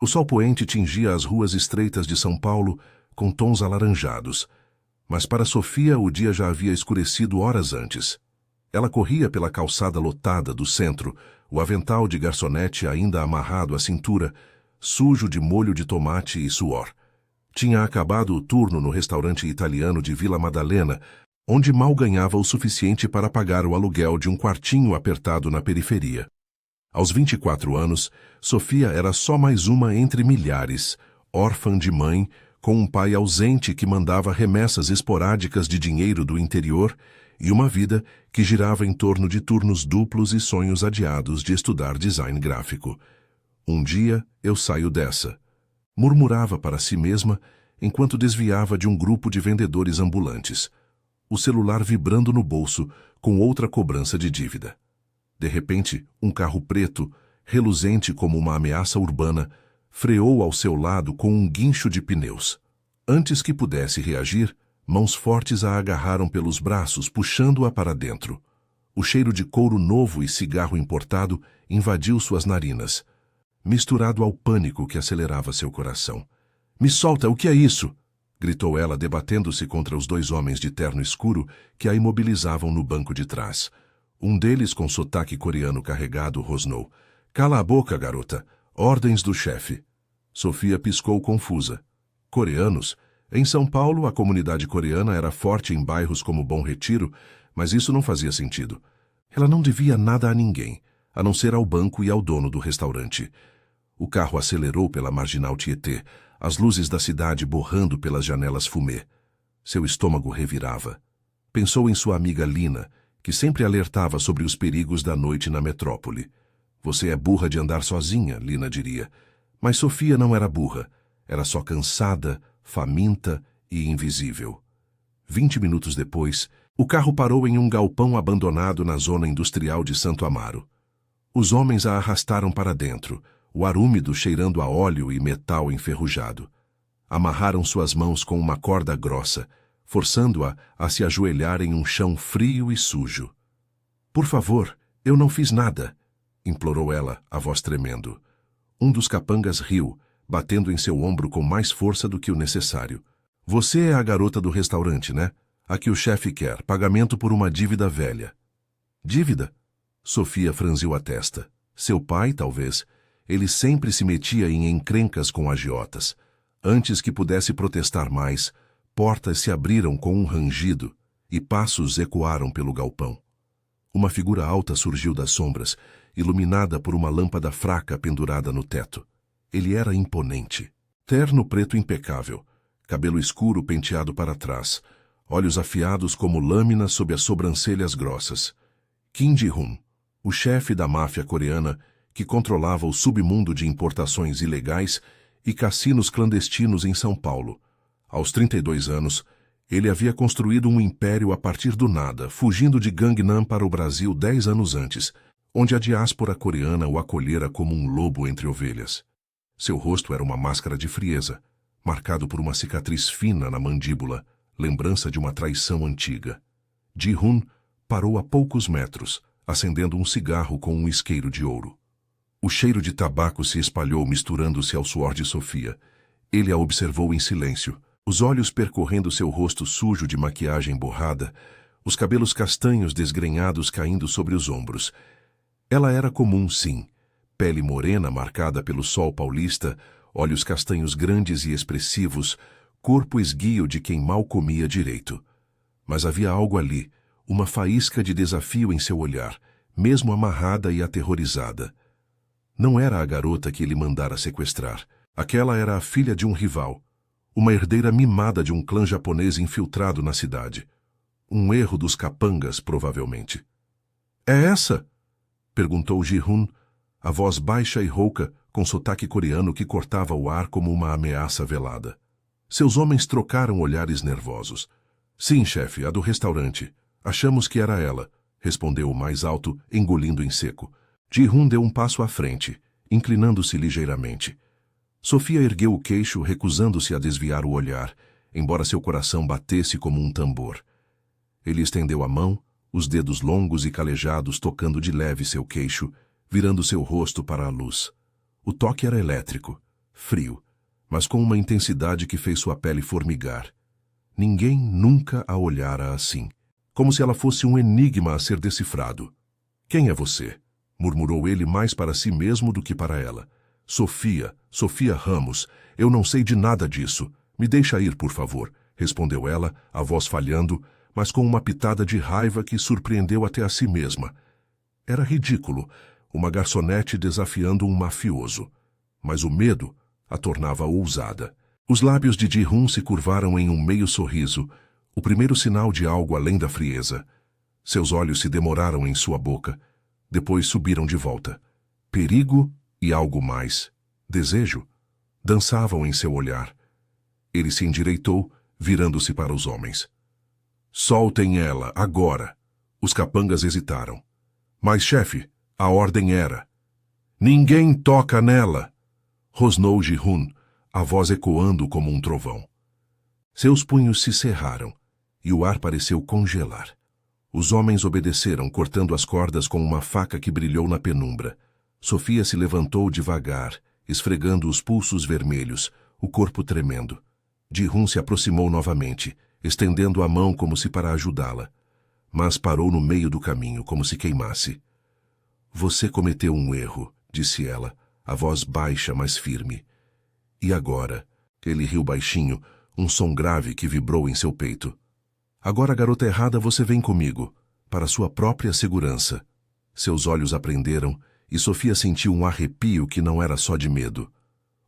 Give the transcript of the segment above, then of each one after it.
O sol poente tingia as ruas estreitas de São Paulo com tons alaranjados, mas para Sofia o dia já havia escurecido horas antes. Ela corria pela calçada lotada do centro, o avental de garçonete ainda amarrado à cintura, sujo de molho de tomate e suor. Tinha acabado o turno no restaurante italiano de Vila Madalena, onde mal ganhava o suficiente para pagar o aluguel de um quartinho apertado na periferia. Aos 24 anos, Sofia era só mais uma entre milhares, órfã de mãe, com um pai ausente que mandava remessas esporádicas de dinheiro do interior e uma vida que girava em torno de turnos duplos e sonhos adiados de estudar design gráfico. Um dia eu saio dessa, murmurava para si mesma enquanto desviava de um grupo de vendedores ambulantes, o celular vibrando no bolso com outra cobrança de dívida. De repente, um carro preto, reluzente como uma ameaça urbana, freou ao seu lado com um guincho de pneus. Antes que pudesse reagir, mãos fortes a agarraram pelos braços, puxando-a para dentro. O cheiro de couro novo e cigarro importado invadiu suas narinas, misturado ao pânico que acelerava seu coração. "Me solta, o que é isso?" gritou ela, debatendo-se contra os dois homens de terno escuro que a imobilizavam no banco de trás. Um deles, com sotaque coreano carregado, rosnou: "Cala a boca, garota. Ordens do chefe." Sofia piscou confusa. Coreanos? Em São Paulo, a comunidade coreana era forte em bairros como Bom Retiro, mas isso não fazia sentido. Ela não devia nada a ninguém, a não ser ao banco e ao dono do restaurante. O carro acelerou pela marginal Tietê, as luzes da cidade borrando pelas janelas fumê. Seu estômago revirava. Pensou em sua amiga Lina, que sempre alertava sobre os perigos da noite na metrópole. "Você é burra de andar sozinha", Lina diria. Mas Sofia não era burra. Era só cansada, faminta e invisível. 20 minutos depois, o carro parou em um galpão abandonado na zona industrial de Santo Amaro. Os homens a arrastaram para dentro, o ar úmido cheirando a óleo e metal enferrujado. Amarraram suas mãos com uma corda grossa, forçando-a a se ajoelhar em um chão frio e sujo. "Por favor, eu não fiz nada", implorou ela, a voz tremendo. Um dos capangas riu, batendo em seu ombro com mais força do que o necessário. "Você é a garota do restaurante, né? A que o chefe quer, pagamento por uma dívida velha." "Dívida?" Sofia franziu a testa. Seu pai, talvez. Ele sempre se metia em encrencas com agiotas. Antes que pudesse protestar mais, portas se abriram com um rangido e passos ecoaram pelo galpão. Uma figura alta surgiu das sombras, iluminada por uma lâmpada fraca pendurada no teto. Ele era imponente. Terno preto impecável, cabelo escuro penteado para trás, olhos afiados como lâminas sob as sobrancelhas grossas. Kim Ji-hoon, o chefe da máfia coreana que controlava o submundo de importações ilegais e cassinos clandestinos em São Paulo. Aos 32 anos, ele havia construído um império a partir do nada, fugindo de Gangnam para o Brasil 10 anos antes, onde a diáspora coreana o acolhera como um lobo entre ovelhas. Seu rosto era uma máscara de frieza, marcado por uma cicatriz fina na mandíbula, lembrança de uma traição antiga. Ji-hoon parou a poucos metros, acendendo um cigarro com um isqueiro de ouro. O cheiro de tabaco se espalhou misturando-se ao suor de Sofia. Ele a observou em silêncio, os olhos percorrendo seu rosto sujo de maquiagem borrada, os cabelos castanhos desgrenhados caindo sobre os ombros. Ela era comum, sim. Pele morena marcada pelo sol paulista, olhos castanhos grandes e expressivos, corpo esguio de quem mal comia direito. Mas havia algo ali, uma faísca de desafio em seu olhar, mesmo amarrada e aterrorizada. Não era a garota que ele mandara sequestrar. Aquela era a filha de um rival, uma herdeira mimada de um clã japonês infiltrado na cidade. Um erro dos capangas, provavelmente. "É essa?" perguntou Ji-hoon, a voz baixa e rouca, com sotaque coreano que cortava o ar como uma ameaça velada. Seus homens trocaram olhares nervosos. "Sim, chefe, a do restaurante. Achamos que era ela", respondeu o mais alto, engolindo em seco. Ji-hoon deu um passo à frente, inclinando-se ligeiramente. Sofia ergueu o queixo, recusando-se a desviar o olhar, embora seu coração batesse como um tambor. Ele estendeu a mão, os dedos longos e calejados tocando de leve seu queixo, virando seu rosto para a luz. O toque era elétrico, frio, mas com uma intensidade que fez sua pele formigar. Ninguém nunca a olhara assim, como se ela fosse um enigma a ser decifrado. "Quem é você?" murmurou ele mais para si mesmo do que para ela. Sofia Ramos, eu não sei de nada disso. Me deixa ir, por favor", respondeu ela, a voz falhando, mas com uma pitada de raiva que surpreendeu até a si mesma. Era ridículo, uma garçonete desafiando um mafioso. Mas o medo a tornava ousada. Os lábios de Ji-hun se curvaram em um meio sorriso, o primeiro sinal de algo além da frieza. Seus olhos se demoraram em sua boca, depois subiram de volta. Perigo e algo mais. Desejo dançavam em seu olhar. Ele se endireitou, virando-se para os homens. "Soltem ela, agora." Os capangas hesitaram. "Mas, chefe, a ordem era." "Ninguém toca nela!" rosnou Ji-hun, a voz ecoando como um trovão. Seus punhos se cerraram, e o ar pareceu congelar. Os homens obedeceram, cortando as cordas com uma faca que brilhou na penumbra. Sofia se levantou devagar, esfregando os pulsos vermelhos, o corpo tremendo. Ji-hun se aproximou novamente, estendendo a mão como se para ajudá-la, mas parou no meio do caminho, como se queimasse. "Você cometeu um erro", disse ela, a voz baixa, mas firme. "E agora?" Ele riu baixinho, um som grave que vibrou em seu peito. "Agora, garota errada, você vem comigo, para sua própria segurança." Seus olhos aprenderam, e Sofia sentiu um arrepio que não era só de medo.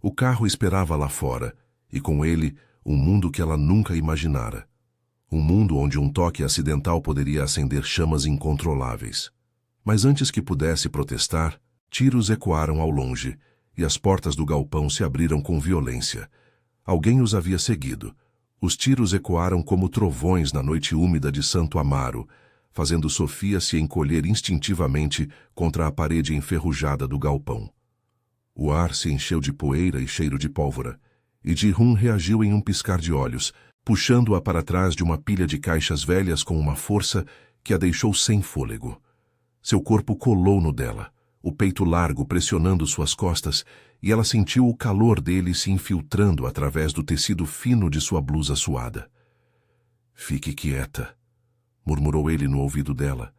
O carro esperava lá fora, e com ele, um mundo que ela nunca imaginara. Um mundo onde um toque acidental poderia acender chamas incontroláveis. Mas antes que pudesse protestar, tiros ecoaram ao longe, e as portas do galpão se abriram com violência. Alguém os havia seguido. Os tiros ecoaram como trovões na noite úmida de Santo Amaro, fazendo Sofia se encolher instintivamente contra a parede enferrujada do galpão. O ar se encheu de poeira e cheiro de pólvora, e Ji-hun reagiu em um piscar de olhos, puxando-a para trás de uma pilha de caixas velhas com uma força que a deixou sem fôlego. Seu corpo colou no dela, o peito largo pressionando suas costas, e ela sentiu o calor dele se infiltrando através do tecido fino de sua blusa suada. "Fique quieta", murmurou ele no ouvido dela,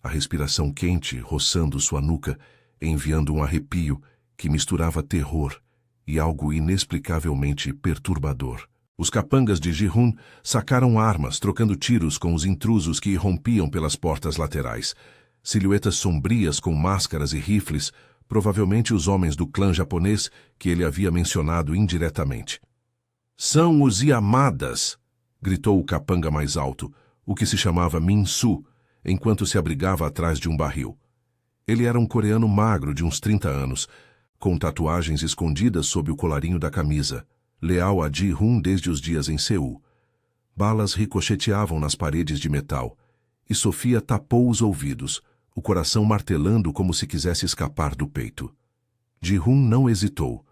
a respiração quente roçando sua nuca, enviando um arrepio que misturava terror e algo inexplicavelmente perturbador. Os capangas de Ji-hun sacaram armas, trocando tiros com os intrusos que irrompiam pelas portas laterais. Silhuetas sombrias com máscaras e rifles, provavelmente os homens do clã japonês que ele havia mencionado indiretamente. "São os Yamadas!" gritou o capanga mais alto, o que se chamava Min-su, enquanto se abrigava atrás de um barril. Ele era um coreano magro de uns 30 anos, com tatuagens escondidas sob o colarinho da camisa, leal a Ji-hun desde os dias em Seul. Balas ricocheteavam nas paredes de metal, e Sofia tapou os ouvidos, o coração martelando como se quisesse escapar do peito. Ji-hun não hesitou.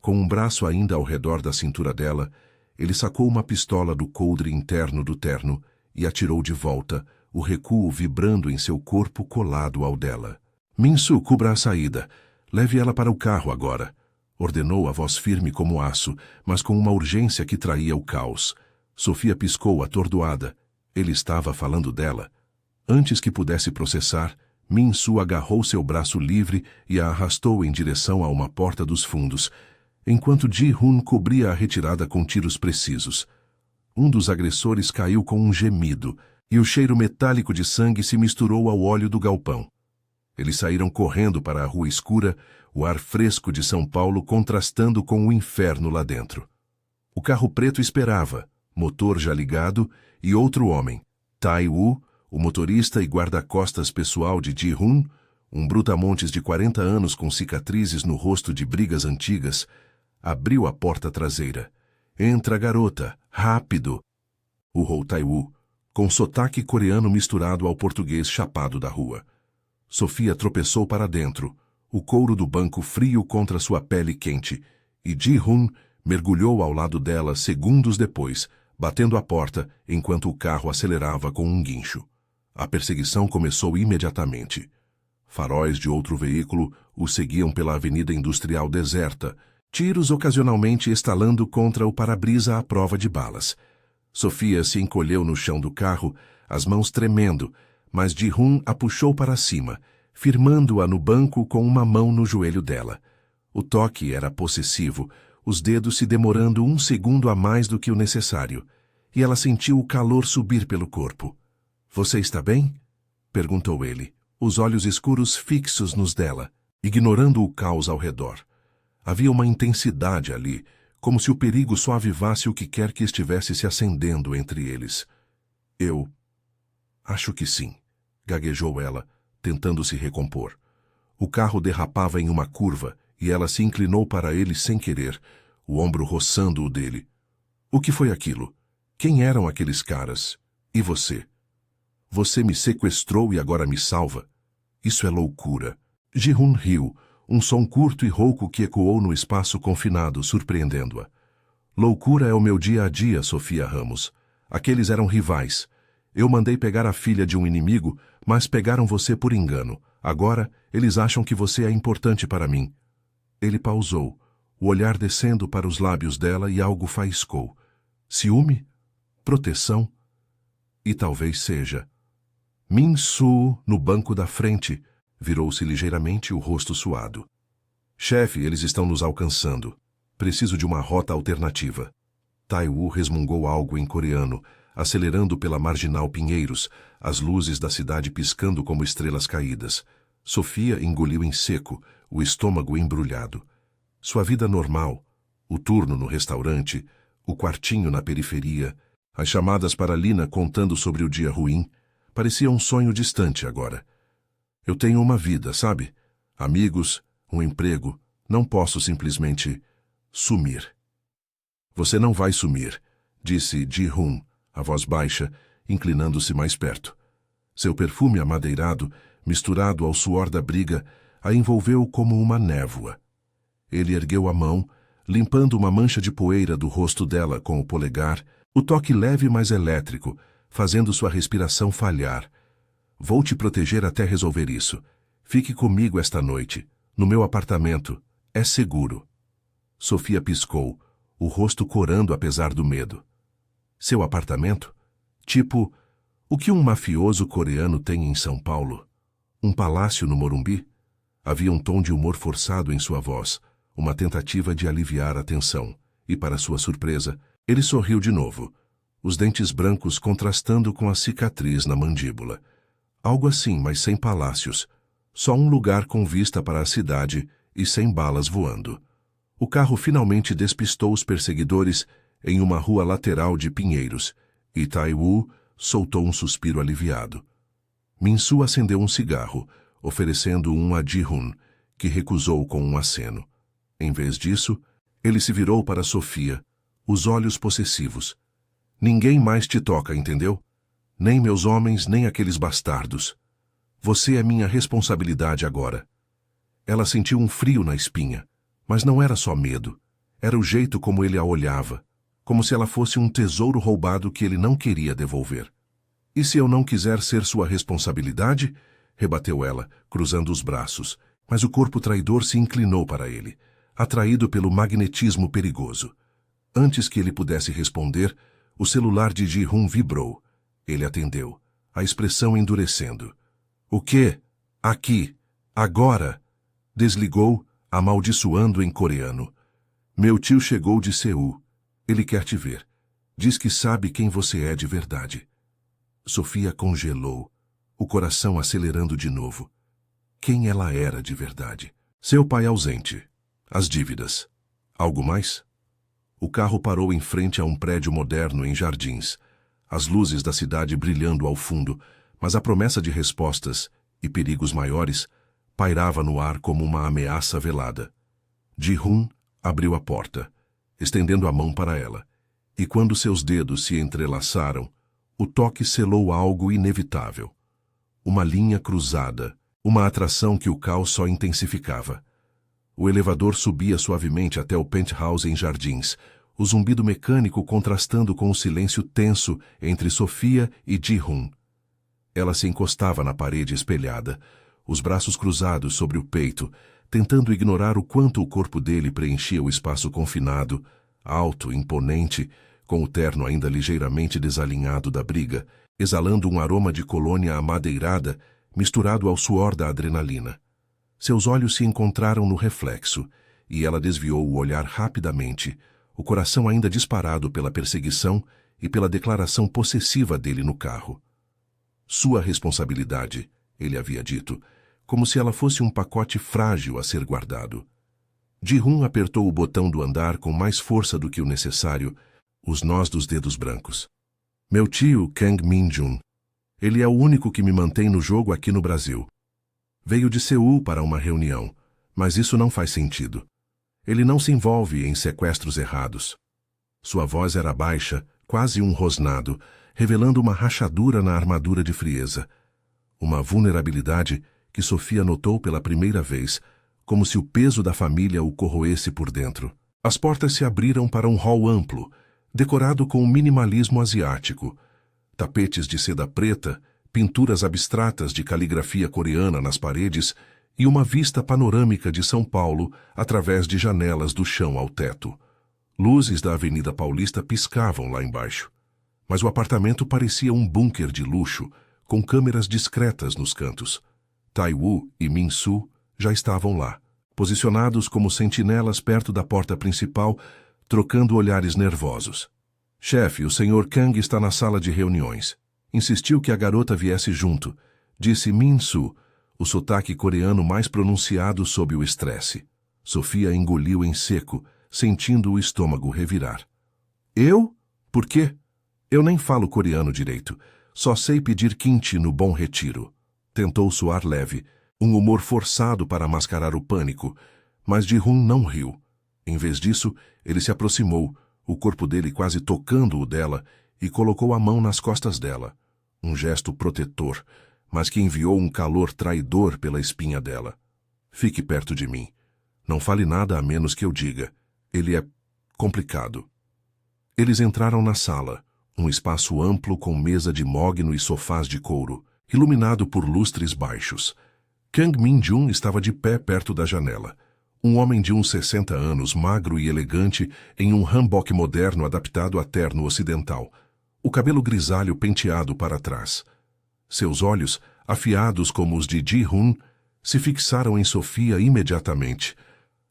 Com um braço ainda ao redor da cintura dela, ele sacou uma pistola do coldre interno do terno e atirou de volta, o recuo vibrando em seu corpo colado ao dela. "Min-su, cubra a saída. Leve ela para o carro agora", ordenou a voz firme como aço, mas com uma urgência que traía o caos. Sofia piscou, atordoada. Ele estava falando dela. Antes que pudesse processar, Min-su agarrou seu braço livre e a arrastou em direção a uma porta dos fundos, enquanto Ji-hun cobria a retirada com tiros precisos. Um dos agressores caiu com um gemido, e o cheiro metálico de sangue se misturou ao óleo do galpão. Eles saíram correndo para a rua escura, o ar fresco de São Paulo contrastando com o inferno lá dentro. O carro preto esperava, motor já ligado, e outro homem, Tai-woo, o motorista e guarda-costas pessoal de Ji-hun, um brutamontes de 40 anos com cicatrizes no rosto de brigas antigas, abriu a porta traseira. "Entra, garota, rápido!" urrou Tai-woo, com sotaque coreano misturado ao português chapado da rua. Sofia tropeçou para dentro, o couro do banco frio contra sua pele quente, e Ji-hun mergulhou ao lado dela segundos depois, batendo a porta enquanto o carro acelerava com um guincho. A perseguição começou imediatamente. Faróis de outro veículo o seguiam pela avenida industrial deserta, Tiros ocasionalmente estalando contra o para-brisa à prova de balas. Sofia se encolheu no chão do carro, as mãos tremendo, mas Ji-hoon a puxou para cima, firmando-a no banco com uma mão no joelho dela. O toque era possessivo, os dedos se demorando 1 segundo a mais do que o necessário, e ela sentiu o calor subir pelo corpo. — Você está bem? Perguntou ele, os olhos escuros fixos nos dela, ignorando o caos ao redor. Havia uma intensidade ali, como se o perigo só avivasse o que quer que estivesse se acendendo entre eles. — Eu... acho que sim, gaguejou ela, tentando se recompor. O carro derrapava em uma curva e ela se inclinou para ele sem querer, o ombro roçando o dele. — O que foi aquilo? Quem eram aqueles caras? E você? Você me sequestrou e agora me salva? Isso é loucura. Ji-hoon riu, um som curto e rouco que ecoou no espaço confinado, surpreendendo-a. Loucura é o meu dia a dia, Sofia Ramos. Aqueles eram rivais. Eu mandei pegar a filha de um inimigo, mas pegaram você por engano. Agora, eles acham que você é importante para mim. Ele pausou, o olhar descendo para os lábios dela e algo faiscou. Ciúme? Proteção? E talvez seja. Min-soo, no banco da frente, virou-se ligeiramente, o rosto suado. Chefe, eles estão nos alcançando. Preciso de uma rota alternativa. Tai-woo resmungou algo em coreano, acelerando pela marginal Pinheiros, as luzes da cidade piscando como estrelas caídas. Sofia engoliu em seco, o estômago embrulhado. Sua vida normal, o turno no restaurante, o quartinho na periferia, as chamadas para Lina contando sobre o dia ruim, parecia um sonho distante agora. Eu tenho uma vida, sabe? Amigos, um emprego, não posso simplesmente sumir. Você não vai sumir, disse Ji-hoon, a voz baixa, inclinando-se mais perto. Seu perfume amadeirado, misturado ao suor da briga, a envolveu como uma névoa. Ele ergueu a mão, limpando uma mancha de poeira do rosto dela com o polegar, o toque leve mas elétrico, fazendo sua respiração falhar. Vou te proteger até resolver isso. Fique comigo esta noite, no meu apartamento. É seguro. Sofia piscou, o rosto corando apesar do medo. Seu apartamento? Tipo, o que um mafioso coreano tem em São Paulo? Um palácio no Morumbi? Havia um tom de humor forçado em sua voz, uma tentativa de aliviar a tensão, e, para sua surpresa, ele sorriu de novo, os dentes brancos contrastando com a cicatriz na mandíbula. Algo assim, mas sem palácios. Só um lugar com vista para a cidade e sem balas voando. O carro finalmente despistou os perseguidores em uma rua lateral de Pinheiros, e Tai-woo soltou um suspiro aliviado. Min-soo acendeu um cigarro, oferecendo um a Ji-hoon, que recusou com um aceno. Em vez disso, ele se virou para Sofia, os olhos possessivos. Ninguém mais te toca, entendeu? Nem meus homens, nem aqueles bastardos. Você é minha responsabilidade agora. Ela sentiu um frio na espinha, mas não era só medo. Era o jeito como ele a olhava, como se ela fosse um tesouro roubado que ele não queria devolver. E se eu não quiser ser sua responsabilidade? Rebateu ela, cruzando os braços, mas o corpo traidor se inclinou para ele, atraído pelo magnetismo perigoso. Antes que ele pudesse responder, o celular de Ji-hoon vibrou. Ele atendeu, a expressão endurecendo. — O quê? Aqui. Agora. Desligou, amaldiçoando em coreano. — Meu tio chegou de Seul. Ele quer te ver. Diz que sabe quem você é de verdade. Sofia congelou, o coração acelerando de novo. Quem ela era de verdade? Seu pai ausente. As dívidas. Algo mais? O carro parou em frente a um prédio moderno em Jardins, as luzes da cidade brilhando ao fundo, mas a promessa de respostas e perigos maiores pairava no ar como uma ameaça velada. Ji-hoon abriu a porta, estendendo a mão para ela, e quando seus dedos se entrelaçaram, o toque selou algo inevitável. Uma linha cruzada, uma atração que o caos só intensificava. O elevador subia suavemente até o penthouse em Jardins, o zumbido mecânico contrastando com o silêncio tenso entre Sofia e Ji-hoon. Ela se encostava na parede espelhada, os braços cruzados sobre o peito, tentando ignorar o quanto o corpo dele preenchia o espaço confinado, alto, imponente, com o terno ainda ligeiramente desalinhado da briga, exalando um aroma de colônia amadeirada misturado ao suor da adrenalina. Seus olhos se encontraram no reflexo, e ela desviou o olhar rapidamente, o coração ainda disparado pela perseguição e pela declaração possessiva dele no carro. Sua responsabilidade, ele havia dito, como se ela fosse um pacote frágil a ser guardado. Ji-hun apertou o botão do andar com mais força do que o necessário, os nós dos dedos brancos. Meu tio, Kang Min-jun. Ele é o único que me mantém no jogo aqui no Brasil. Veio de Seul para uma reunião, mas isso não faz sentido. Ele não se envolve em sequestros errados. Sua voz era baixa, quase um rosnado, revelando uma rachadura na armadura de frieza. Uma vulnerabilidade que Sofia notou pela primeira vez, como se o peso da família o corroesse por dentro. As portas se abriram para um hall amplo, decorado com um minimalismo asiático. Tapetes de seda preta, pinturas abstratas de caligrafia coreana nas paredes e uma vista panorâmica de São Paulo através de janelas do chão ao teto. Luzes da Avenida Paulista piscavam lá embaixo. Mas o apartamento parecia um bunker de luxo, com câmeras discretas nos cantos. Tai-woo e Min-soo já estavam lá, posicionados como sentinelas perto da porta principal, trocando olhares nervosos. Chefe, o Sr. Kang está na sala de reuniões. Insistiu que a garota viesse junto, disse Min-soo, o sotaque coreano mais pronunciado sob o estresse. Sofia engoliu em seco, sentindo o estômago revirar. Eu? Por quê? Eu nem falo coreano direito. Só sei pedir kimchi no Bom Retiro. Tentou soar leve, um humor forçado para mascarar o pânico, mas Ji-hun não riu. Em vez disso, ele se aproximou, o corpo dele quase tocando o dela, e colocou a mão nas costas dela. Um gesto protetor, mas que enviou um calor traidor pela espinha dela. Fique perto de mim. Não fale nada a menos que eu diga. Ele é complicado. Eles entraram na sala, um espaço amplo com mesa de mogno e sofás de couro, iluminado por lustres baixos. Kang Min-jun estava de pé perto da janela. Um homem de uns 60 anos, magro e elegante, em um hanbok moderno adaptado a terno ocidental. O cabelo grisalho penteado para trás. Seus olhos, afiados como os de Ji-hun, se fixaram em Sofia imediatamente,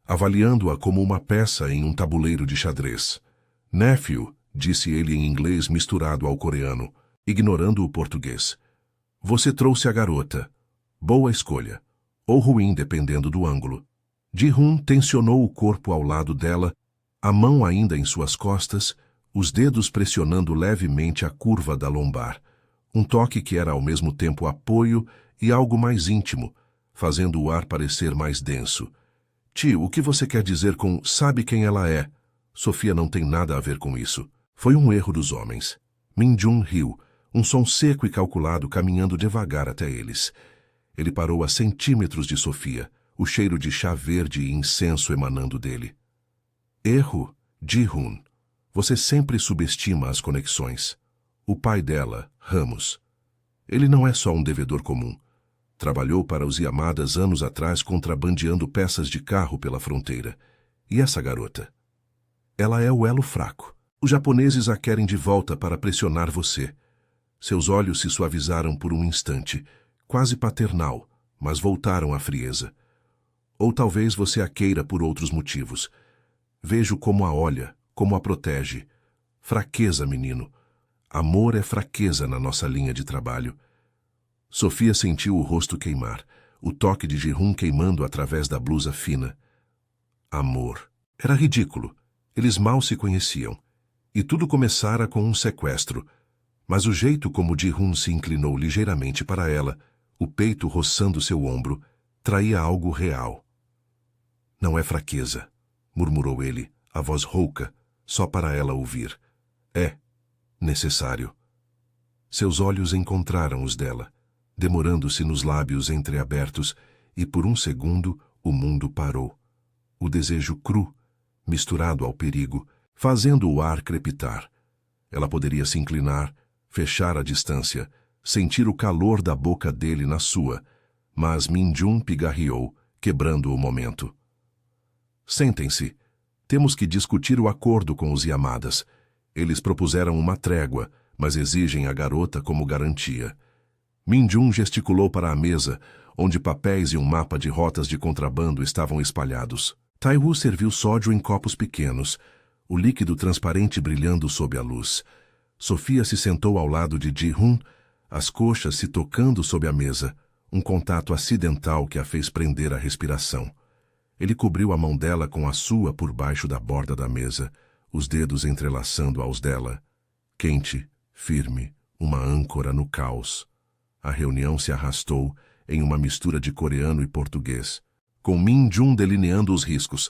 avaliando-a como uma peça em um tabuleiro de xadrez. Nephew, disse ele em inglês misturado ao coreano, ignorando o português. Você trouxe a garota. Boa escolha. Ou ruim, dependendo do ângulo. Ji-hun tensionou o corpo ao lado dela, a mão ainda em suas costas, os dedos pressionando levemente a curva da lombar. Um toque que era ao mesmo tempo apoio e algo mais íntimo, fazendo o ar parecer mais denso. Tio, o que você quer dizer com sabe quem ela é? Sofia não tem nada a ver com isso. Foi um erro dos homens. Min-jun riu, um som seco e calculado caminhando devagar até eles. Ele parou a centímetros de Sofia, o cheiro de chá verde e incenso emanando dele. Erro, Ji-hun. Você sempre subestima as conexões. O pai dela, Ramos. Ele não é só um devedor comum. Trabalhou para os Yamadas anos atrás contrabandeando peças de carro pela fronteira. E essa garota? Ela é o elo fraco. Os japoneses a querem de volta para pressionar você. Seus olhos se suavizaram por um instante, quase paternal, mas voltaram à frieza. Ou talvez você a queira por outros motivos. Vejo como a olha, como a protege. Fraqueza, menino. Amor é fraqueza na nossa linha de trabalho. Sofia sentiu o rosto queimar, o toque de Ji-hun queimando através da blusa fina. Amor. Era ridículo. Eles mal se conheciam. E tudo começara com um sequestro. Mas o jeito como Ji-hun se inclinou ligeiramente para ela, o peito roçando seu ombro, traía algo real. Não é fraqueza, murmurou ele, a voz rouca, só para ela ouvir. É necessário. Seus olhos encontraram os dela, demorando-se nos lábios entreabertos, e por um segundo o mundo parou. O desejo cru, misturado ao perigo, fazendo o ar crepitar. Ela poderia se inclinar, fechar a distância, sentir o calor da boca dele na sua, mas Min-jun pigarreou, quebrando o momento. Sentem-se. Temos que discutir o acordo com os Yamadas. Eles propuseram uma trégua, mas exigem a garota como garantia. Min-jun gesticulou para a mesa, onde papéis e um mapa de rotas de contrabando estavam espalhados. Tai-woo serviu sódio em copos pequenos, o líquido transparente brilhando sob a luz. Sofia se sentou ao lado de Ji-hun, as coxas se tocando sob a mesa, um contato acidental que a fez prender a respiração. Ele cobriu a mão dela com a sua por baixo da borda da mesa, os dedos entrelaçando aos dela. Quente, firme, uma âncora no caos. A reunião se arrastou em uma mistura de coreano e português, com Min-jun delineando os riscos.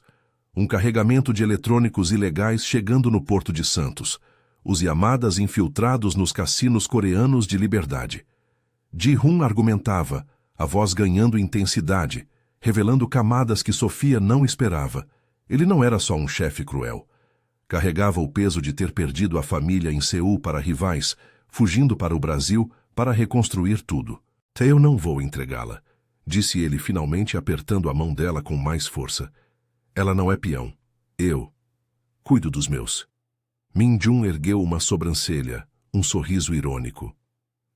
Um carregamento de eletrônicos ilegais chegando no Porto de Santos. Os Yamadas infiltrados nos cassinos coreanos de liberdade. Ji-hun argumentava, a voz ganhando intensidade, revelando camadas que Sofia não esperava. Ele não era só um chefe cruel. Carregava o peso de ter perdido a família em Seul para rivais, fugindo para o Brasil para reconstruir tudo. Eu não vou entregá-la, disse ele finalmente apertando a mão dela com mais força. Ela não é peão. Eu cuido dos meus. Min-jun ergueu uma sobrancelha, um sorriso irônico.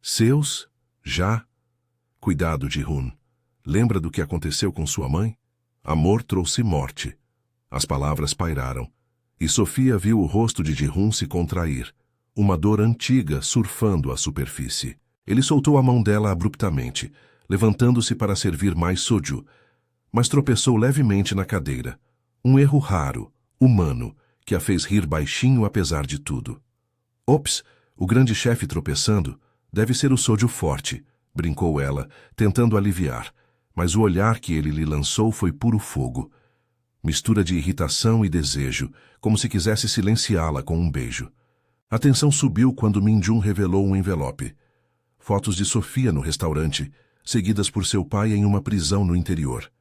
Seus? Já? Cuidado, Ji-hun. Lembra do que aconteceu com sua mãe? Amor trouxe morte. As palavras pairaram, e Sofia viu o rosto de Ji-hun se contrair, uma dor antiga surfando a superfície. Ele soltou a mão dela abruptamente, levantando-se para servir mais soju, mas tropeçou levemente na cadeira. Um erro raro, humano, que a fez rir baixinho apesar de tudo. Ops, o grande chefe tropeçando, deve ser o soju forte, brincou ela, tentando aliviar, mas o olhar que ele lhe lançou foi puro fogo. Mistura de irritação e desejo, como se quisesse silenciá-la com um beijo. A tensão subiu quando Min-jun revelou um envelope. Fotos de Sofia no restaurante, seguidas por seu pai em uma prisão no interior.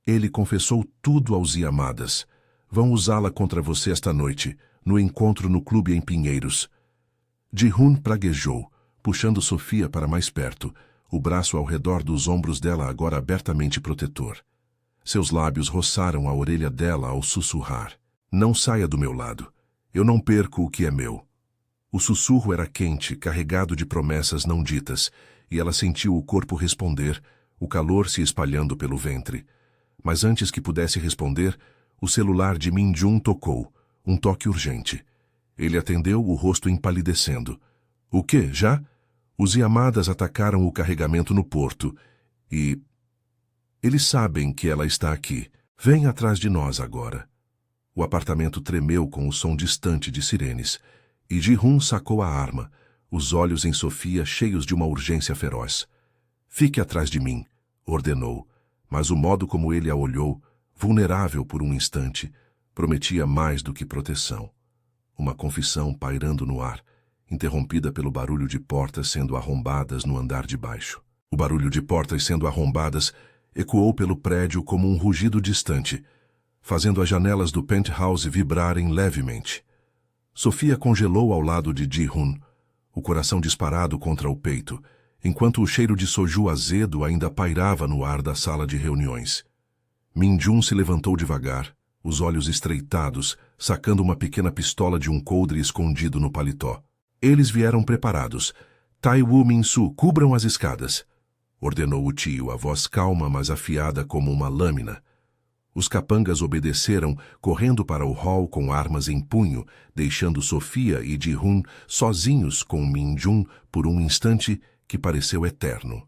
Ele confessou tudo aos Yamadas. Vão usá-la contra você esta noite, no encontro no clube em Pinheiros. Ji-hun praguejou, puxando Sofia para mais perto, o braço ao redor dos ombros dela agora abertamente protetor. Seus lábios roçaram a orelha dela ao sussurrar. Não saia do meu lado. Eu não perco o que é meu. O sussurro era quente, carregado de promessas não ditas, e ela sentiu o corpo responder, o calor se espalhando pelo ventre. Mas antes que pudesse responder, o celular de Min-jun tocou, um toque urgente. Ele atendeu, o rosto empalidecendo. O quê, já? Os Yamadas atacaram o carregamento no porto, e... Eles sabem que ela está aqui. Vem atrás de nós agora. O apartamento tremeu com o som distante de sirenes, e Ji-hun sacou a arma, os olhos em Sofia cheios de uma urgência feroz. Fique atrás de mim, ordenou, mas o modo como ele a olhou, vulnerável por um instante, prometia mais do que proteção. Uma confissão pairando no ar, interrompida pelo barulho de portas sendo arrombadas no andar de baixo. O barulho de portas sendo arrombadas ecoou pelo prédio como um rugido distante, fazendo as janelas do penthouse vibrarem levemente. Sofia congelou ao lado de Ji-hun, o coração disparado contra o peito, enquanto o cheiro de soju azedo ainda pairava no ar da sala de reuniões. Min-jun se levantou devagar, os olhos estreitados, sacando uma pequena pistola de um coldre escondido no paletó. Eles vieram preparados. Tai-woo Min-su, cubram as escadas, ordenou o tio, a voz calma mas afiada como uma lâmina. Os capangas obedeceram, correndo para o hall com armas em punho, deixando Sofia e Ji-hun sozinhos com Min-jun por um instante que pareceu eterno.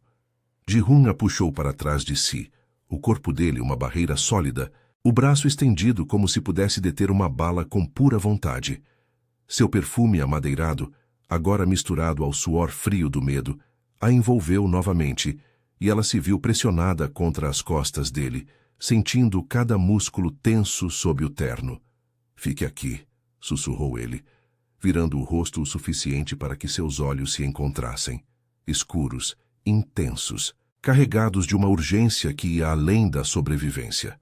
Ji-hun a puxou para trás de si, o corpo dele uma barreira sólida, o braço estendido como se pudesse deter uma bala com pura vontade. Seu perfume amadeirado, agora misturado ao suor frio do medo, a envolveu novamente, e ela se viu pressionada contra as costas dele, sentindo cada músculo tenso sob o terno. Fique aqui, sussurrou ele, virando o rosto o suficiente para que seus olhos se encontrassem, escuros, intensos, carregados de uma urgência que ia além da sobrevivência.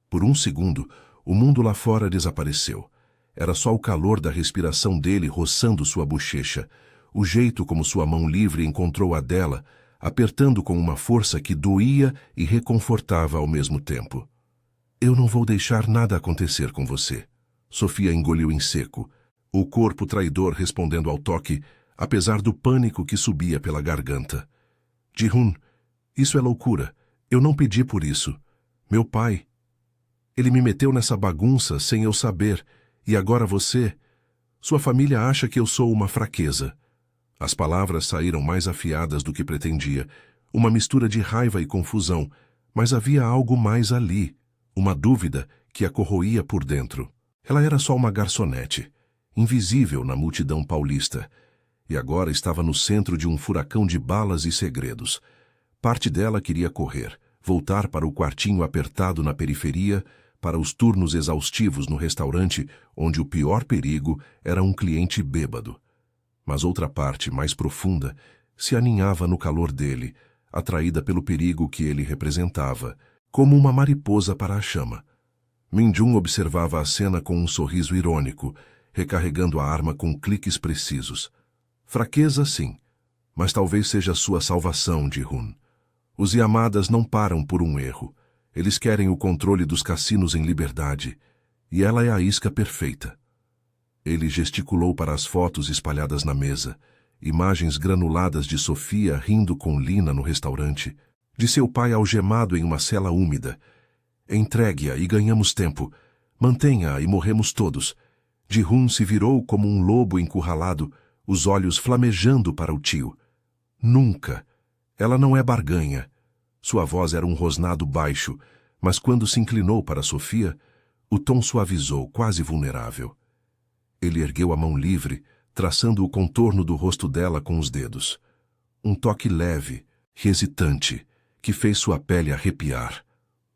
Por um segundo, o mundo lá fora desapareceu. Era só o calor da respiração dele roçando sua bochecha, o jeito como sua mão livre encontrou a dela, apertando com uma força que doía e reconfortava ao mesmo tempo. Eu não vou deixar nada acontecer com você. Sofia engoliu em seco, o corpo traidor respondendo ao toque, apesar do pânico que subia pela garganta. Ji-hun, isso é loucura. Eu não pedi por isso. Meu pai. Ele me meteu nessa bagunça sem eu saber, e agora você... Sua família acha que eu sou uma fraqueza. As palavras saíram mais afiadas do que pretendia, uma mistura de raiva e confusão, mas havia algo mais ali, uma dúvida que a corroía por dentro. Ela era só uma garçonete, invisível na multidão paulista, e agora estava no centro de um furacão de balas e segredos. Parte dela queria correr, voltar para o quartinho apertado na periferia, para os turnos exaustivos no restaurante, onde o pior perigo era um cliente bêbado. Mas outra parte, mais profunda, se aninhava no calor dele, atraída pelo perigo que ele representava, como uma mariposa para a chama. Min-jun observava a cena com um sorriso irônico, recarregando a arma com cliques precisos. Fraqueza, sim, mas talvez seja sua salvação, Ji-hun. Os Yamadas não param por um erro. Eles querem o controle dos cassinos em liberdade, e ela é a isca perfeita. Ele gesticulou para as fotos espalhadas na mesa, imagens granuladas de Sofia rindo com Lina no restaurante, de seu pai algemado em uma cela úmida. Entregue-a e ganhamos tempo. Mantenha-a e morremos todos. Ji-hun se virou como um lobo encurralado, os olhos flamejando para o tio. Nunca. Ela não é barganha. Sua voz era um rosnado baixo, mas quando se inclinou para Sofia, o tom suavizou, quase vulnerável. Ele ergueu a mão livre, traçando o contorno do rosto dela com os dedos. Um toque leve, hesitante, que fez sua pele arrepiar.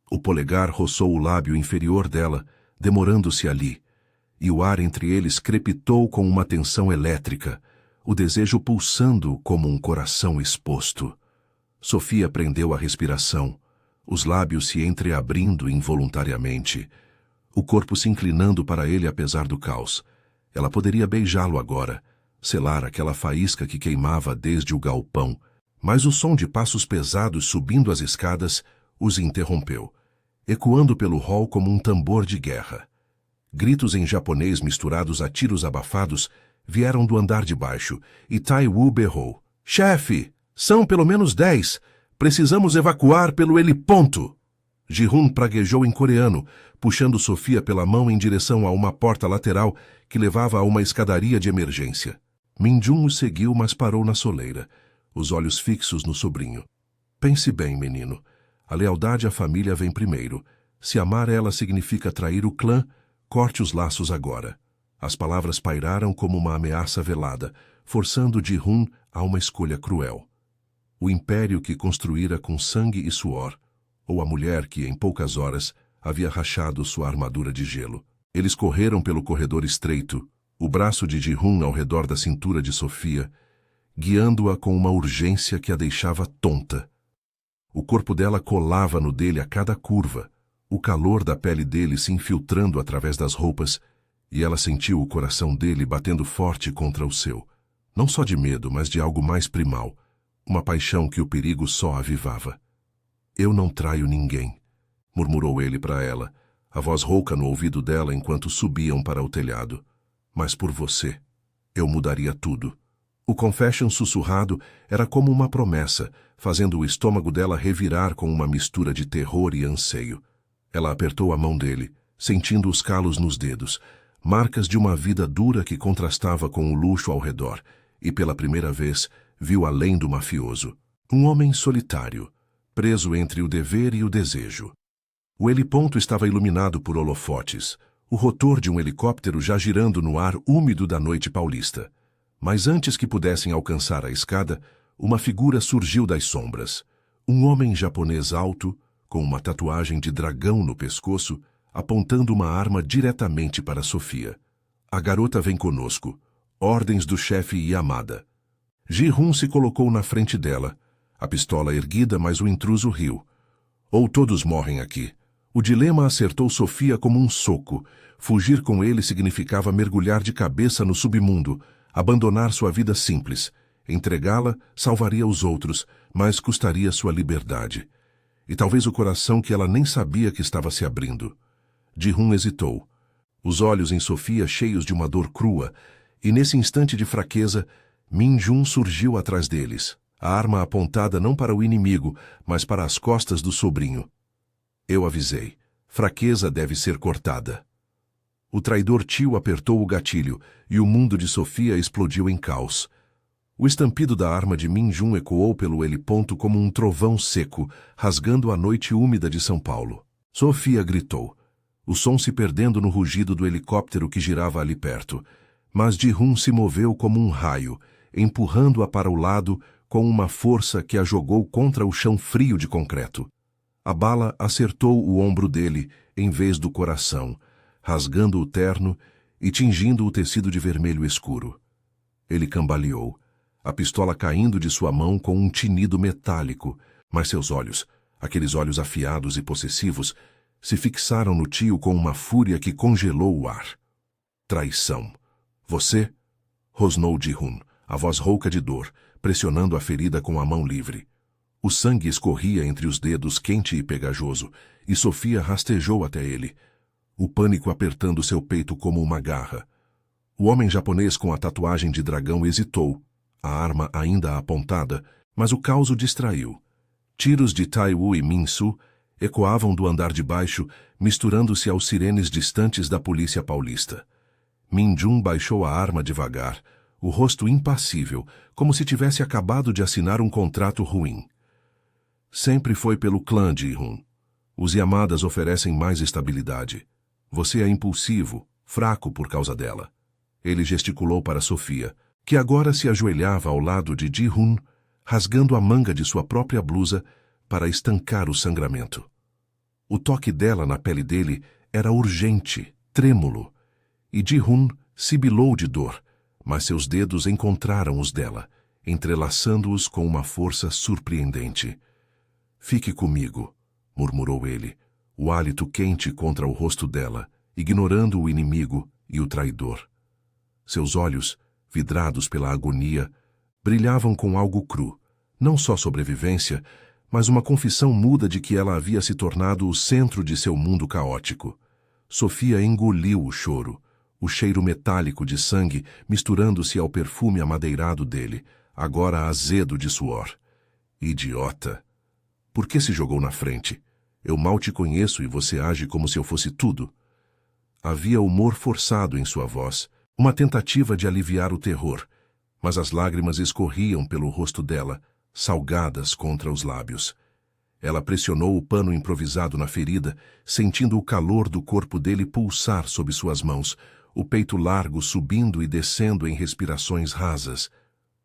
O polegar roçou o lábio inferior dela, demorando-se ali, e o ar entre eles crepitou com uma tensão elétrica, o desejo pulsando como um coração exposto. Sofia prendeu a respiração, os lábios se entreabrindo involuntariamente, o corpo se inclinando para ele apesar do caos. Ela poderia beijá-lo agora, selar aquela faísca que queimava desde o galpão, mas o som de passos pesados subindo as escadas os interrompeu, ecoando pelo hall como um tambor de guerra. Gritos em japonês misturados a tiros abafados vieram do andar de baixo, e Tai Wu berrou. Chefe! São pelo menos 10. Precisamos evacuar pelo heliponto. Ji-hun praguejou em coreano, puxando Sofia pela mão em direção a uma porta lateral que levava a uma escadaria de emergência. Min-jun o seguiu, mas parou na soleira, os olhos fixos no sobrinho. Pense bem, menino. A lealdade à família vem primeiro. Se amar ela significa trair o clã, corte os laços agora. As palavras pairaram como uma ameaça velada, forçando Ji-hun a uma escolha cruel. O império que construíra com sangue e suor, ou a mulher que, em poucas horas, havia rachado sua armadura de gelo. Eles correram pelo corredor estreito, o braço de Ji-hun ao redor da cintura de Sofia, guiando-a com uma urgência que a deixava tonta. O corpo dela colava no dele a cada curva, o calor da pele dele se infiltrando através das roupas, e ela sentiu o coração dele batendo forte contra o seu, não só de medo, mas de algo mais primal, uma paixão que o perigo só avivava. Eu não traio ninguém, murmurou ele para ela, a voz rouca no ouvido dela enquanto subiam para o telhado. Mas por você, eu mudaria tudo. O confession sussurrado era como uma promessa, fazendo o estômago dela revirar com uma mistura de terror e anseio. Ela apertou a mão dele, sentindo os calos nos dedos, marcas de uma vida dura que contrastava com o luxo ao redor, e pela primeira vez viu além do mafioso. Um homem solitário, preso entre o dever e o desejo. O heliponto estava iluminado por holofotes, o rotor de um helicóptero já girando no ar úmido da noite paulista. Mas antes que pudessem alcançar a escada, uma figura surgiu das sombras. Um homem japonês alto, com uma tatuagem de dragão no pescoço, apontando uma arma diretamente para Sofia. A garota vem conosco. Ordens do chefe Yamada. Ji-hun se colocou na frente dela, a pistola erguida, mas o intruso riu. Ou todos morrem aqui. O dilema acertou Sofia como um soco. Fugir com ele significava mergulhar de cabeça no submundo, abandonar sua vida simples. Entregá-la salvaria os outros, mas custaria sua liberdade. E talvez o coração que ela nem sabia que estava se abrindo. Ji-hun hesitou, os olhos em Sofia cheios de uma dor crua, e nesse instante de fraqueza, Min-jun surgiu atrás deles, a arma apontada não para o inimigo, mas para as costas do sobrinho. Eu avisei. Fraqueza deve ser cortada. O traidor tio apertou o gatilho, e o mundo de Sofia explodiu em caos. O estampido da arma de Min-jun ecoou pelo heliponto como um trovão seco, rasgando a noite úmida de São Paulo. Sofia gritou, o som se perdendo no rugido do helicóptero que girava ali perto. Mas Ji-hun se moveu como um raio, empurrando-a para o lado com uma força que a jogou contra o chão frio de concreto. A bala acertou o ombro dele em vez do coração, rasgando o terno e tingindo o tecido de vermelho escuro. Ele cambaleou, a pistola caindo de sua mão com um tinido metálico, mas seus olhos, aqueles olhos afiados e possessivos, se fixaram no tio com uma fúria que congelou o ar. Traição. Você? Rosnou Ji-hun, a voz rouca de dor, pressionando a ferida com a mão livre. O sangue escorria entre os dedos quente e pegajoso, e Sofia rastejou até ele, o pânico apertando seu peito como uma garra. O homem japonês com a tatuagem de dragão hesitou, a arma ainda apontada, mas o caos o distraiu. Tiros de Tai-woo e Min-soo ecoavam do andar de baixo, misturando-se aos sirenes distantes da polícia paulista. Min-jun baixou a arma devagar, o rosto impassível, como se tivesse acabado de assinar um contrato ruim. Sempre foi pelo clã Ji-hun. Os Yamadas oferecem mais estabilidade. Você é impulsivo, fraco por causa dela. Ele gesticulou para Sofia, que agora se ajoelhava ao lado de Ji-hun, rasgando a manga de sua própria blusa para estancar o sangramento. O toque dela na pele dele era urgente, trêmulo, e Ji-hun sibilou de dor, mas seus dedos encontraram os dela, entrelaçando-os com uma força surpreendente. Fique comigo, murmurou ele, o hálito quente contra o rosto dela, ignorando o inimigo e o traidor. Seus olhos, vidrados pela agonia, brilhavam com algo cru, não só sobrevivência, mas uma confissão muda de que ela havia se tornado o centro de seu mundo caótico. Sofia engoliu o choro, o cheiro metálico de sangue misturando-se ao perfume amadeirado dele, agora azedo de suor. Idiota! Por que se jogou na frente? Eu mal te conheço e você age como se eu fosse tudo. Havia humor forçado em sua voz, uma tentativa de aliviar o terror, mas as lágrimas escorriam pelo rosto dela, salgadas contra os lábios. Ela pressionou o pano improvisado na ferida, sentindo o calor do corpo dele pulsar sob suas mãos, o peito largo subindo e descendo em respirações rasas.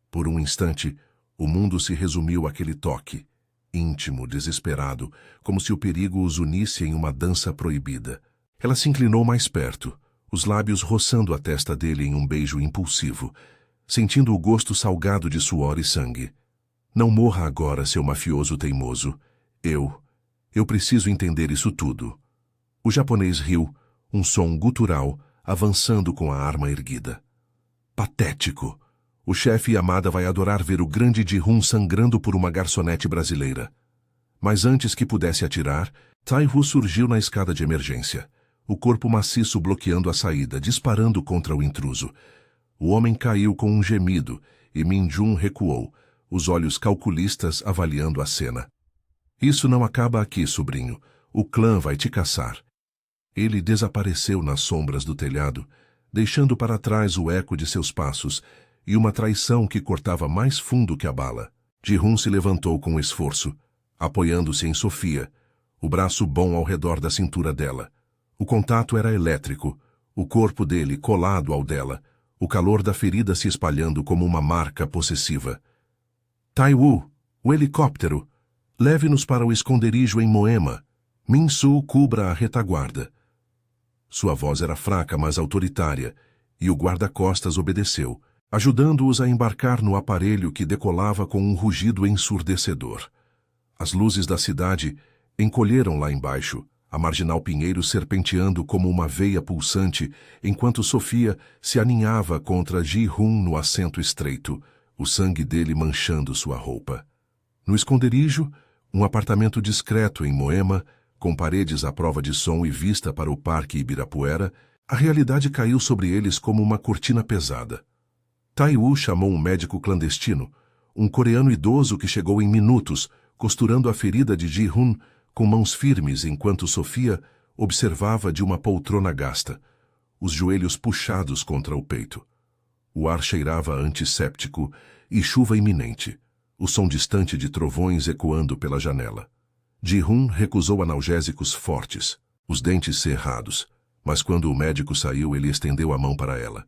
Por um instante, o mundo se resumiu àquele toque, íntimo, desesperado, como se o perigo os unisse em uma dança proibida. Ela se inclinou mais perto, os lábios roçando a testa dele em um beijo impulsivo, sentindo o gosto salgado de suor e sangue. Não morra agora, seu mafioso teimoso. Eu preciso entender isso tudo. O japonês riu, um som gutural, avançando com a arma erguida. Patético! O chefe Yamada vai adorar ver o grande Ji-hun sangrando por uma garçonete brasileira. Mas antes que pudesse atirar, Tai-woo surgiu na escada de emergência, o corpo maciço bloqueando a saída, disparando contra o intruso. O homem caiu com um gemido e Min-jun recuou, os olhos calculistas avaliando a cena. Isso não acaba aqui, sobrinho. O clã vai te caçar. Ele desapareceu nas sombras do telhado, deixando para trás o eco de seus passos e uma traição que cortava mais fundo que a bala. Ji-hun se levantou com esforço, apoiando-se em Sofia, o braço bom ao redor da cintura dela. O contato era elétrico, o corpo dele colado ao dela, o calor da ferida se espalhando como uma marca possessiva. Tai-woo, o helicóptero. Leve-nos para o esconderijo em Moema. Min-soo cubra a retaguarda. Sua voz era fraca, mas autoritária, e o guarda-costas obedeceu, ajudando-os a embarcar no aparelho que decolava com um rugido ensurdecedor. As luzes da cidade encolheram lá embaixo, a marginal Pinheiro serpenteando como uma veia pulsante, enquanto Sofia se aninhava contra Ji-hun no assento estreito, o sangue dele manchando sua roupa. No esconderijo, um apartamento discreto em Moema, com paredes à prova de som e vista para o Parque Ibirapuera, a realidade caiu sobre eles como uma cortina pesada. Tai-Woo chamou um médico clandestino, um coreano idoso que chegou em minutos, costurando a ferida de Ji-hun com mãos firmes enquanto Sofia observava de uma poltrona gasta, os joelhos puxados contra o peito. O ar cheirava antisséptico e chuva iminente, o som distante de trovões ecoando pela janela. Ji-hun recusou analgésicos fortes, os dentes cerrados, mas quando o médico saiu, ele estendeu a mão para ela.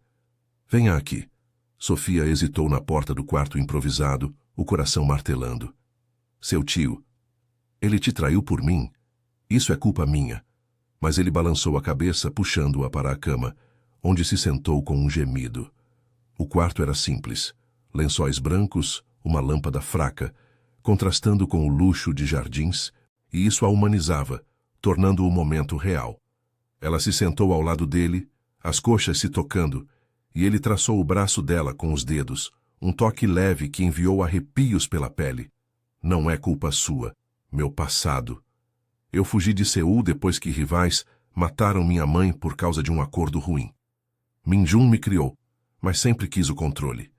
Venha aqui. Sofia hesitou na porta do quarto improvisado, o coração martelando. Seu tio. Ele te traiu por mim. Isso é culpa minha. Mas ele balançou a cabeça, puxando-a para a cama, onde se sentou com um gemido. O quarto era simples. Lençóis brancos, uma lâmpada fraca, contrastando com o luxo de jardins, e isso a humanizava, tornando o momento real. Ela se sentou ao lado dele, as coxas se tocando, e ele traçou o braço dela com os dedos, um toque leve que enviou arrepios pela pele. Não é culpa sua, meu passado. Eu fugi de Seul depois que rivais mataram minha mãe por causa de um acordo ruim. Min-jun me criou, mas sempre quis o controle.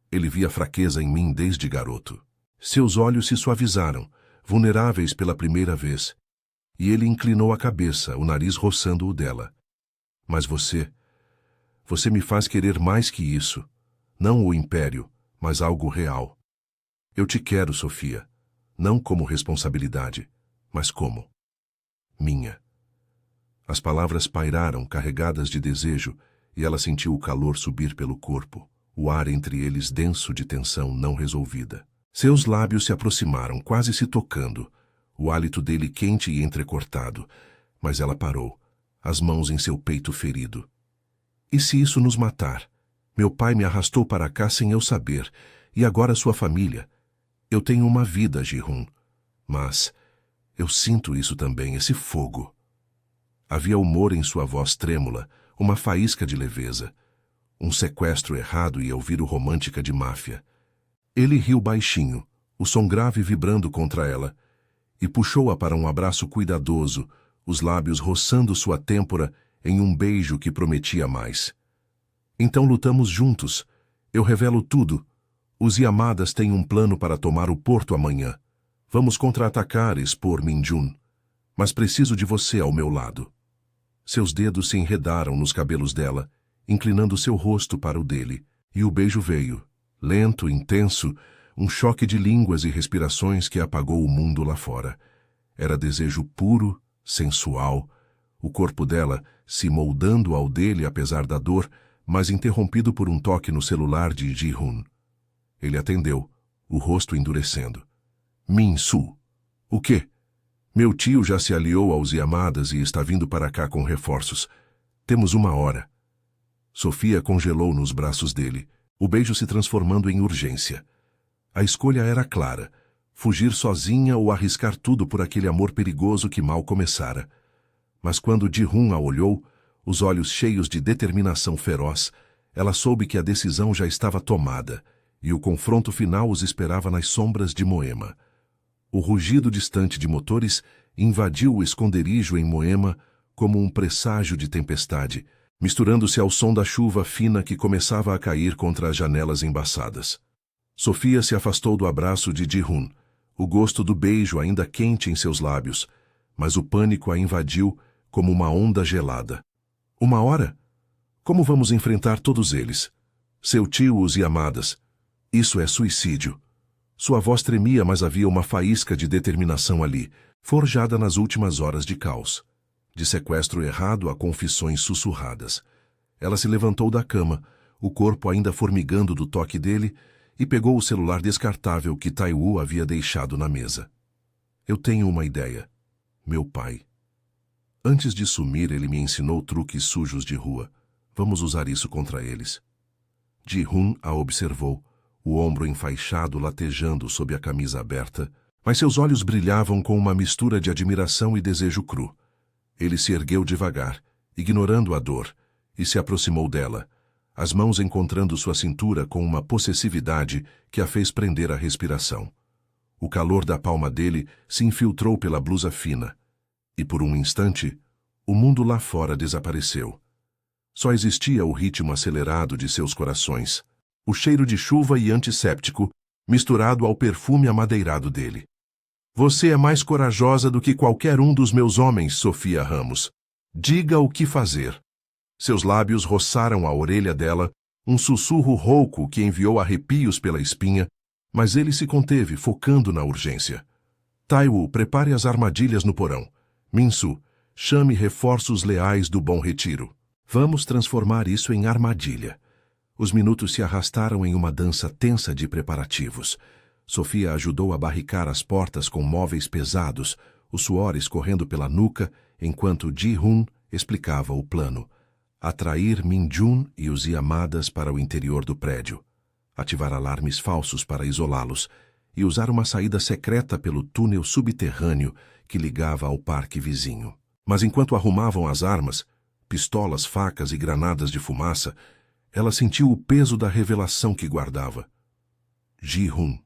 Ele via fraqueza em mim desde garoto. Seus olhos se suavizaram, vulneráveis pela primeira vez, e ele inclinou a cabeça, o nariz roçando o dela. Mas você me faz querer mais que isso. Não o império, mas algo real. Eu te quero, Sofia. Não como responsabilidade, mas como minha. As palavras pairaram, carregadas de desejo, e ela sentiu o calor subir pelo corpo, o ar entre eles denso de tensão não resolvida. Seus lábios se aproximaram, quase se tocando, o hálito dele quente e entrecortado, mas ela parou, as mãos em seu peito ferido. E se isso nos matar? Meu pai me arrastou para cá sem eu saber, e agora sua família. Eu tenho uma vida, Ji-hun, mas eu sinto isso também, esse fogo. Havia humor em sua voz trêmula, uma faísca de leveza. Um sequestro errado e Elviro romântica de máfia. Ele riu baixinho, o som grave vibrando contra ela, e puxou-a para um abraço cuidadoso, os lábios roçando sua têmpora em um beijo que prometia mais. Então lutamos juntos. Eu revelo tudo. Os Yamadas têm um plano para tomar o porto amanhã. Vamos contra-atacar e expor Min-jun. Mas preciso de você ao meu lado. Seus dedos se enredaram nos cabelos dela, inclinando seu rosto para o dele, e o beijo veio, lento, intenso, um choque de línguas e respirações que apagou o mundo lá fora. Era desejo puro, sensual, o corpo dela se moldando ao dele apesar da dor, mas interrompido por um toque no celular de Ji-hun. Ele atendeu, o rosto endurecendo. Min-su. O quê? Meu tio já se aliou aos Yamadas e está vindo para cá com reforços. Temos 1 hora. Sofia congelou nos braços dele, o beijo se transformando em urgência. A escolha era clara, fugir sozinha ou arriscar tudo por aquele amor perigoso que mal começara. Mas quando Ji-hun a olhou, os olhos cheios de determinação feroz, ela soube que a decisão já estava tomada, e o confronto final os esperava nas sombras de Moema. O rugido distante de motores invadiu o esconderijo em Moema como um presságio de tempestade, misturando-se ao som da chuva fina que começava a cair contra as janelas embaçadas. Sofia se afastou do abraço de Ji-hun, o gosto do beijo ainda quente em seus lábios, mas o pânico a invadiu como uma onda gelada. 1 hora? Como vamos enfrentar todos eles? Seu tio os Yamadas. Isso é suicídio. Sua voz tremia, mas havia uma faísca de determinação ali, forjada nas últimas horas de caos. De sequestro errado a confissões sussurradas. Ela se levantou da cama, o corpo ainda formigando do toque dele, e pegou o celular descartável que Tai-Woo havia deixado na mesa. Eu tenho uma ideia. Meu pai. Antes de sumir, ele me ensinou truques sujos de rua. Vamos usar isso contra eles. Ji-hun a observou, o ombro enfaixado latejando sob a camisa aberta, mas seus olhos brilhavam com uma mistura de admiração e desejo cru. Ele se ergueu devagar, ignorando a dor, e se aproximou dela, as mãos encontrando sua cintura com uma possessividade que a fez prender a respiração. O calor da palma dele se infiltrou pela blusa fina, e por um instante, o mundo lá fora desapareceu. Só existia o ritmo acelerado de seus corações, o cheiro de chuva e antisséptico, misturado ao perfume amadeirado dele. Você é mais corajosa do que qualquer um dos meus homens, Sofia Ramos. Diga o que fazer. Seus lábios roçaram a orelha dela, um sussurro rouco que enviou arrepios pela espinha, mas ele se conteve, focando na urgência. Taiwu, prepare as armadilhas no porão. Minsu, chame reforços leais do Bom Retiro. Vamos transformar isso em armadilha. Os minutos se arrastaram em uma dança tensa de preparativos. Sofia ajudou a barricar as portas com móveis pesados, o suor escorrendo pela nuca, enquanto Ji-hun explicava o plano. Atrair Min-jun e os Yamadas para o interior do prédio. Ativar alarmes falsos para isolá-los e usar uma saída secreta pelo túnel subterrâneo que ligava ao parque vizinho. Mas enquanto arrumavam as armas, pistolas, facas e granadas de fumaça, ela sentiu o peso da revelação que guardava. Ji-hun.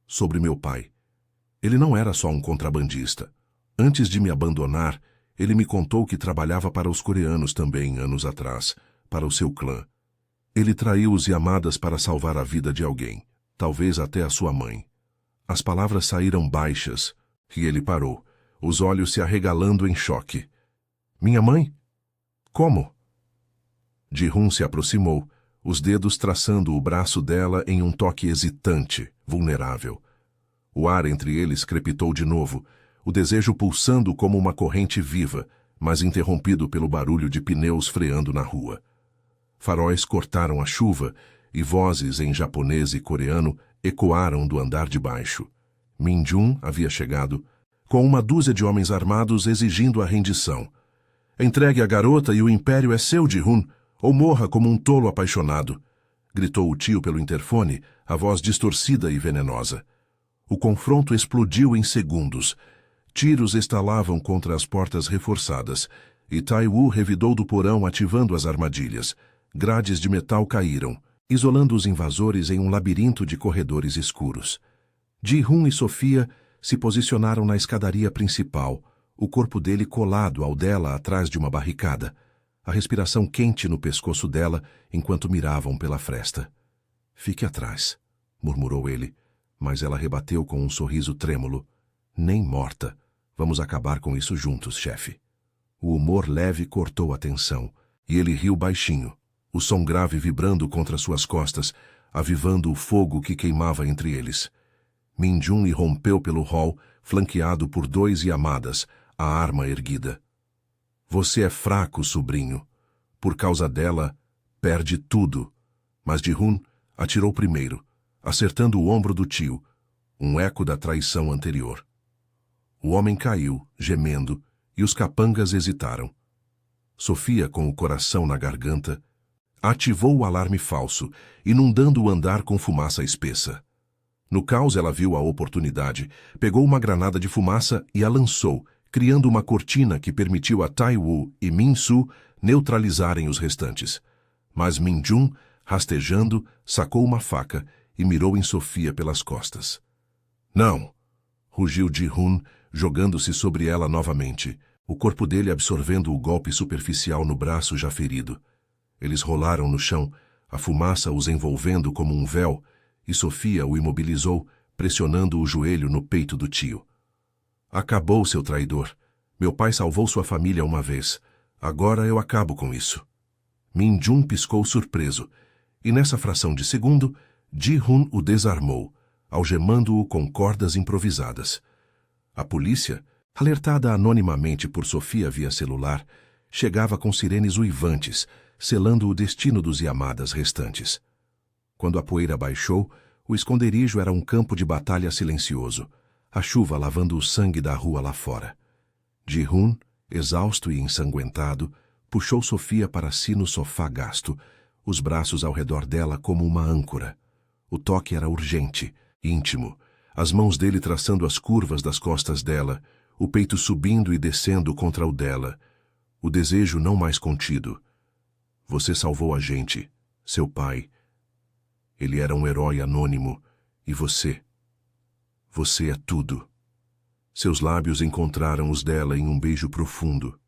Sobre meu pai. Ele não era só um contrabandista. Antes de me abandonar, ele me contou que trabalhava para os coreanos também, anos atrás, para o seu clã. Ele traiu os Yamadas para salvar a vida de alguém, talvez até a sua mãe. As palavras saíram baixas, e ele parou, os olhos se arregalando em choque. Minha mãe? Como? Ji-hun se aproximou, os dedos traçando o braço dela em um toque hesitante, vulnerável. O ar entre eles crepitou de novo, o desejo pulsando como uma corrente viva, mas interrompido pelo barulho de pneus freando na rua. Faróis cortaram a chuva e vozes em japonês e coreano ecoaram do andar de baixo. Min-jun havia chegado, com uma dúzia de homens armados exigindo a rendição. Entregue a garota e o império é seu, Ji-hun, ou morra como um tolo apaixonado, gritou o tio pelo interfone, a voz distorcida e venenosa. O confronto explodiu em segundos. Tiros estalavam contra as portas reforçadas, e Taiwu revidou do porão ativando as armadilhas. Grades de metal caíram, isolando os invasores em um labirinto de corredores escuros. Ji-hun e Sofia se posicionaram na escadaria principal, o corpo dele colado ao dela atrás de uma barricada, a respiração quente no pescoço dela enquanto miravam pela fresta. Fique atrás, murmurou ele, mas ela rebateu com um sorriso trêmulo. Nem morta. Vamos acabar com isso juntos, chefe. O humor leve cortou a tensão, e ele riu baixinho, o som grave vibrando contra suas costas, avivando o fogo que queimava entre eles. Min-jun irrompeu pelo hall, flanqueado por 2 Yamadas, a arma erguida. Você é fraco, sobrinho. Por causa dela, perde tudo. Mas Ji-hun atirou primeiro, acertando o ombro do tio, um eco da traição anterior. O homem caiu, gemendo, e os capangas hesitaram. Sofia, com o coração na garganta, ativou o alarme falso, inundando o andar com fumaça espessa. No caos ela viu a oportunidade, pegou uma granada de fumaça e a lançou, criando uma cortina que permitiu a Taiwu e Min-su neutralizarem os restantes. Mas Min-jun, rastejando, sacou uma faca e mirou em Sofia pelas costas. Não! Rugiu Ji-hun, jogando-se sobre ela novamente, o corpo dele absorvendo o golpe superficial no braço já ferido. Eles rolaram no chão, a fumaça os envolvendo como um véu, e Sofia o imobilizou, pressionando o joelho no peito do tio. Acabou, seu traidor. Meu pai salvou sua família uma vez. Agora eu acabo com isso. Min-jun piscou surpreso, e nessa fração de segundo, Ji-hun o desarmou, algemando-o com cordas improvisadas. A polícia, alertada anonimamente por Sofia via celular, chegava com sirenes uivantes, selando o destino dos Yamadas restantes. Quando a poeira baixou, o esconderijo era um campo de batalha silencioso, a chuva lavando o sangue da rua lá fora. Ji-hun, exausto e ensanguentado, puxou Sofia para si no sofá gasto, os braços ao redor dela como uma âncora. O toque era urgente, íntimo, as mãos dele traçando as curvas das costas dela, o peito subindo e descendo contra o dela, o desejo não mais contido. Você salvou a gente, Seu pai. Ele era um herói anônimo. E você? Você é tudo. Seus lábios encontraram os dela em um beijo profundo,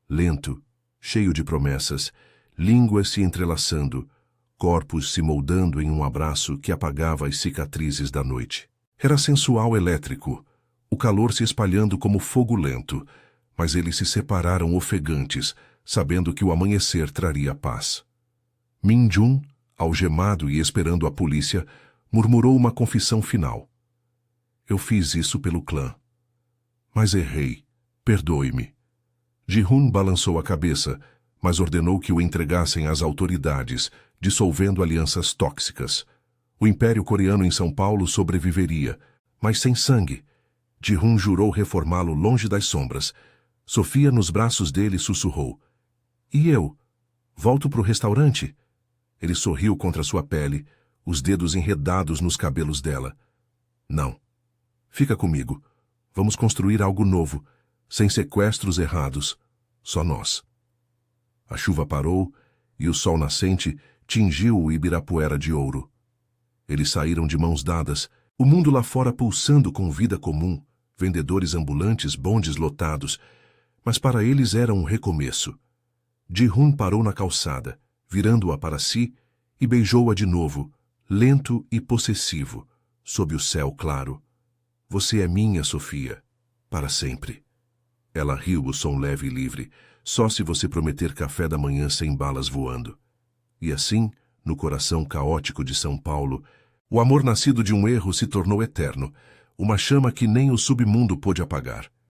lento, cheio de promessas, línguas se entrelaçando, corpos se moldando em um abraço que apagava as cicatrizes da noite. Era sensual elétrico, o calor se espalhando como fogo lento, mas eles se separaram ofegantes, sabendo que o amanhecer traria paz. Min-jun, algemado e esperando a polícia, murmurou uma confissão final. Eu fiz isso pelo clã. Mas errei. Perdoe-me. Ji-hun balançou a cabeça, mas ordenou que o entregassem às autoridades, dissolvendo alianças tóxicas. O Império Coreano em São Paulo sobreviveria, mas sem sangue. Ji-hun jurou reformá-lo longe das sombras. Sofia, nos braços dele, sussurrou. E eu? Volto pro restaurante? Ele sorriu contra sua pele, os dedos enredados nos cabelos dela. Não. Fica comigo. Vamos construir algo novo, sem sequestros errados, só nós. A chuva parou e o sol nascente tingiu o Ibirapuera de ouro. Eles saíram de mãos dadas, o mundo lá fora pulsando com vida comum, vendedores ambulantes, bondes lotados, mas para eles era um recomeço. Ji-hun parou na calçada, virando-a para si, e beijou-a de novo, lento e possessivo, sob o céu claro. Você é minha, Sofia, para sempre. Ela riu o som leve e livre, só se você prometer café da manhã sem balas voando. E assim, no coração caótico de São Paulo, o amor nascido de um erro se tornou eterno, uma chama que nem o submundo pôde apagar.